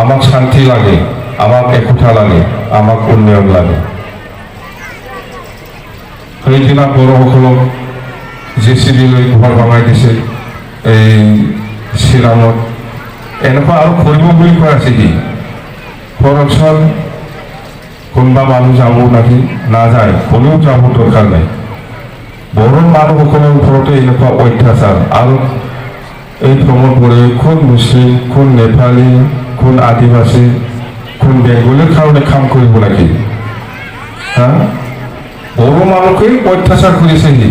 আমাক শান্তি লাগে, আমাক একতা লাগে, আমাক উন্নয়ন লাগে। সেইদিনা বড়োসকলক JCB লৈ ঘৰ বনাই দিছে এই শ্ৰীৰামত। এনেকুৱা আৰু কৰিব বুলি কৈ আছে কি খৰচল কোনোবা মানুহ যাব নাকি নাযায়, কোনেও যাব দৰকাৰ নাই। বড়ো মানুহসকলৰ ওপৰতে এনেকুৱা অত্যাচাৰ। আৰু এই প্ৰমোদ বড়োৱে কোন মুছলিম, কোন নেপালী, কোন আদিবাসী, কোন বেংগলীৰ কাৰণে কাম কৰিব লাগে? হা, বড়ো মানুহকেই অত্যাচাৰ কৰিছে সি।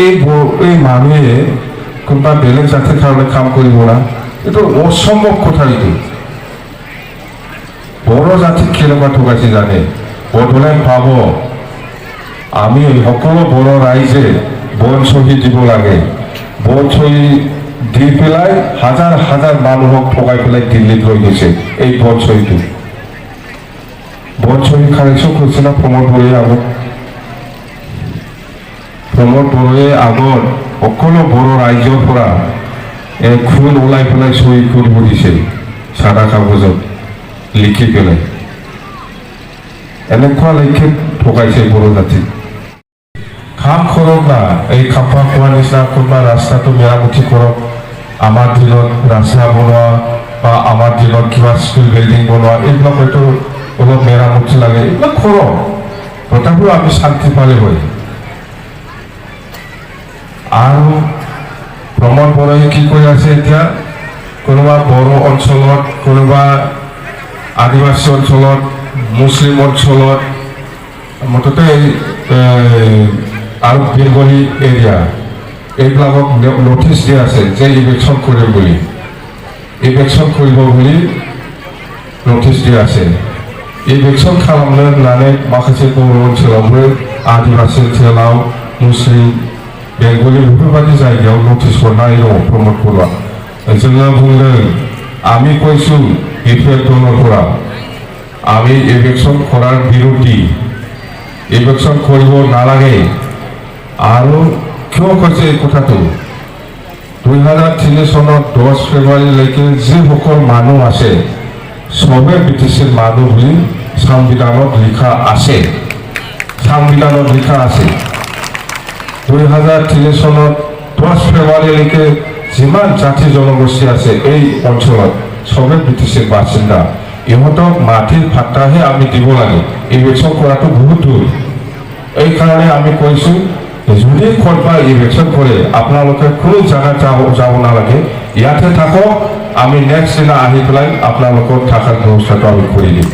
এই মানুহে কোনোবা বেলেগ জাতিৰ কাৰণে কাম কৰিব না, এইটো অসম্ভৱ কথা। এইটো বড়ো জাতিক কেনেকুৱা ঠকাইছে জানে? বড়োলেণ্ড পাব, আমি সকলো বড়ো ৰাইজে বন শ্বহীদ দিব লাগে। বন শ্বহীদ দি পেলাই হাজাৰ হাজাৰ মানুহক ঠকাই পেলাই দিল্লীত লৈ গৈছে। এই বন শ্বহীদটো বন শ্বহীদ কাৰেকশ্যন কৰিছে না প্ৰমোদ বড়োৱে আগত। প্ৰমোদ বড়োৱে আগত সকলো বড়ো ৰাইজৰ পৰা খুন ওলাই পেলাই শ্বহীদ কৰিব দিছিল চাদা কাগজত লিখি পেলাই। এনেকুৱা লেখি ঠকাইছে বড়ো জাতিক। কাম কৰক না, এই খাপা খোৱাৰ নিচিনা কোনোবা ৰাস্তাটো মেৰামতি কৰক। আমাৰ দিনত ৰাস্তা বনোৱা বা আমাৰ দিনত কিবা স্কুল বিল্ডিং বনোৱা, এইবিলাক হয়তো অলপ মেৰামতি লাগে, এইবিলাক কৰক, তথাপিও আমি শান্তি পালে হয়। আৰু প্ৰমোদ বড়োৱে কি কৰি আছে এতিয়া? কোনোবা বড়ো অঞ্চলত, কোনোবা আদিবাসী অঞ্চলত, মুছলিম অঞ্চলত, মুঠতে আৰু বেংগলী এৰিয়া, এইবিলাকক নটিচ দিয়া আছে যে ইলেকশ্যন কৰিব বুলি, ইলেকশ্যন কৰিব বুলি নটিচ দিয়া আছে। ইলেকশ্যন खालामनो होननानै माखासे बर' ओनसोलावबो आदिबासि ओनसोलाव मुस्लिम बेंगली बेफोरबायदि जायगायाव नटिस हरनाय दङ प्रमोद बड़ोआ। जोङो बुंदों, আমি কৈছোঁ বিপেল দলৰ পৰা আমি ইলেকশ্যন কৰাৰ বিৰোধী, ইলেকশ্যন কৰিব নালাগে। আৰু কিয় কৈছে এই কথাটো? 2003 চনত 10 ফেব্ৰুৱাৰীলৈকে যিসকল মানুহ আছে চবে ব্ৰিটিছৰ মানুহ বুলি সংবিধানত লিখা আছে, সংবিধানত লিখা আছে। 2003 চনত 10 ফেব্ৰুৱাৰীলৈকে যিমান জাতি জনগোষ্ঠী আছে এই অঞ্চলত চবে ব্ৰিটিছৰ বাসিন্দা। ইহঁতক মাটিৰ ভাটাহে আমি দিব লাগে। ইলেকশ্যন কৰাটো বহুত দূৰ। এইকাৰণে আমি কৈছোঁ, যদি কোনোবা ইলেকশ্যন কৰে আপোনালোকে কোনো জাগাত যাব নালাগে, ইয়াতে থাকক, আমি নেক্সট দিনা আহি পেলাই আপোনালোকৰ থকাৰ ব্যৱস্থাটো আমি কৰি দিম।